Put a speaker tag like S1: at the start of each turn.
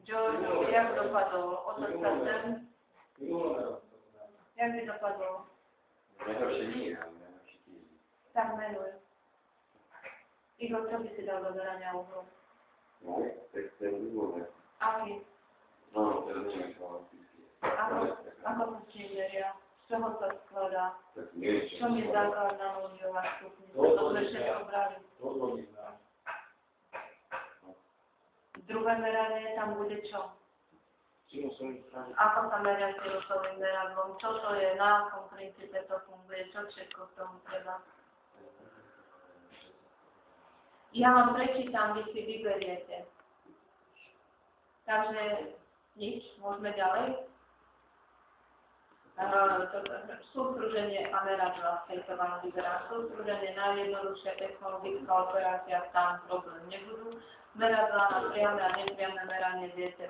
S1: George, jak dopadol? Otoč sa sem. Jak by dopadol?
S2: Najhoršie nie, ale najhoršie tiež.
S1: Tak menuj. Igor, čo by si dal do berania uhlu?
S2: No, tak to je výborné.
S1: Aký?
S2: No, to je neviem, čo mám fyzicky.
S1: Ako to s ním veria? Z čoho sa skladá?
S2: Tak nie,
S1: Čo mi základná núdzová stupnica? To sme všetko brali. Druhé meranie tam bude čo? Ako sa meria sinusovým meradlom? Čo to je? Na akom princípe to funguje? Čo všetko k tomu treba? Ja vám prečítam, vy si vyberiete. Takže nič, môžeme ďalej. Sústruženie a meradla, to vám vyberám. Sústruženie najjednoduchšia technologická operácia, tam problém nebudú. Meradla na priame a nepriame meranie viete